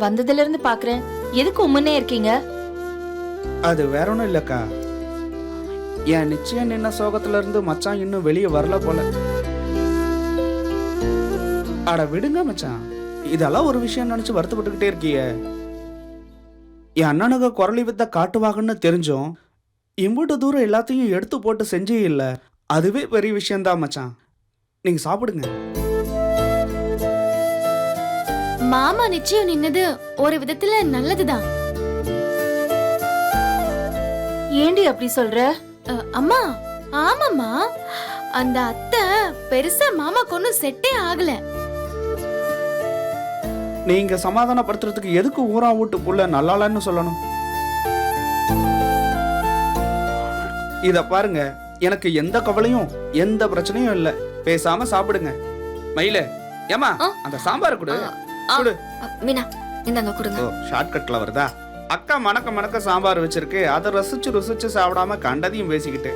வந்ததுல இருந்து பாக்குறேன். எதுக்கு உம்முன்னே இருக்கீங்க? அது வேற ஒன்றும் இல்லைக்கா. என் நிச்சயம் நின்ன சோகத்துல இருந்து மச்சான் இன்னும் வெளியே வரல போல. அட விடுங்க மச்சான், இதெல்லாம் ஒரு விஷயம் நினைச்சு வருத்தப்பட்டுக்கிட்டே இருக்கிய. என் அண்ணனுக்கு குரலி வித்த காட்டுவாங்கன்னு தெரிஞ்சும் இம்புட்டு தூரம் எல்லாத்தையும் எடுத்து போட்டு செஞ்சே இல்லை. அதுவே பெரிய விஷயம்தான் மச்சான். நீங்க சாப்பிடுங்க. மாமா நிச்சயம் நின்னது ஒரு விதத்துல நல்லதுதான். ஏண்டி அப்படி சொல்ற? அம்மா, ஆமாம்மா, அந்த அத்தை பெருசா மாமாக்கு ஒன்னும் செட்டே ஆகல. நீங்க சமாதானப்படுத்துறதுக்கு எதுக்கு ஊரா வீட்டு புள்ள நல்லாலன்னு சொல்லணும்? இத பாருங்க, எனக்கு எந்த கவலையும் எந்த பிரச்சனையும் இல்ல. பேசாம சாப்பிடுங்க. மயில, ஏமா அந்த சாம்பார் கொடு. கொடு மீனா, இந்தாங்க கொடுங்க. ஓ, ஷார்ட்கட்ல வருதா? அக்கா மணக்க மணக்க சாம்பார் வச்சிருக்கு. அதை ரசிச்சு ருசிச்சு சாப்பிடாம கண்டதையும் பேசிக்கிட்டு.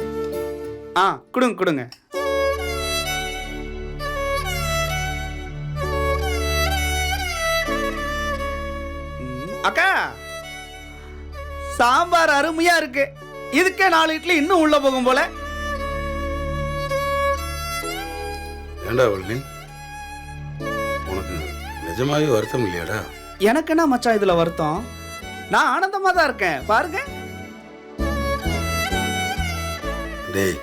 கொடுங்க கொடுங்க. அக்கா, சாம்பார் அருமையா இருக்கு. இதுக்கே 4 இட்லி இன்னும் உள்ள போகும் போல. ஏண்டா வள்ளி, உனக்கு நிஜமாவே வருத்தம் இல்லையாடா? எனக்கு என்ன மச்சான் இதுல வருத்தம்? நான் ஆனந்தமா தான் இருக்கேன் பாருங்க. டேய்,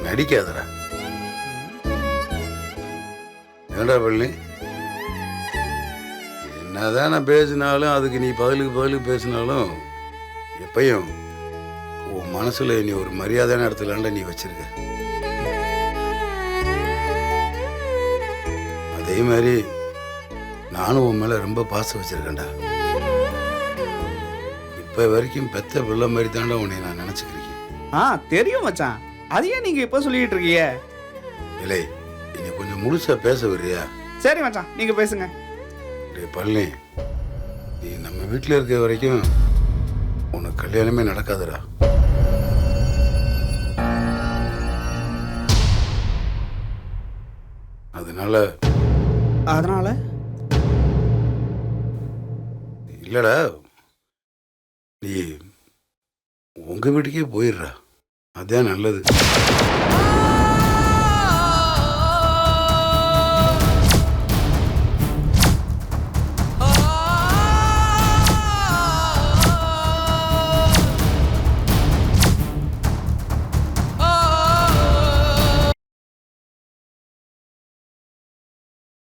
நடிக்காதடா. ஏண்டா வள்ளி, என்னதான் நான் பேசினாலும் அதுக்கு நீ பதிலுக்கு பேசினாலும் எப்பயும் உன் மனசுல நீ ஒரு மரியாதையான இடத்துல நீ வச்சிருக்க. அதே மாதிரி நானும் உன் மேல ரொம்ப பாசம் வச்சிருக்கேன்டா. இப்ப வரைக்கும் பெத்த பிள்ளை மாதிரி தாண்டா உன்னை நான் நினைச்சுக்கிறேன். தெரியும் மச்சான், அதையே நீங்க இப்ப சொல்லிட்டு இருக்கீங்க. இல்லை, நீ கொஞ்சம் முழுசா பேச வர்றியா? சரி மச்சான், நீங்க பேசுங்க. பழனி, நீ நம்ம வீட்டில் இருக்க வரைக்கும் உனக்கு கல்யாணமே நடக்காதுடா. அதனால இல்லடா, நீ உங்க வீட்டுக்கே போயிடுறா. அதான் நல்லது.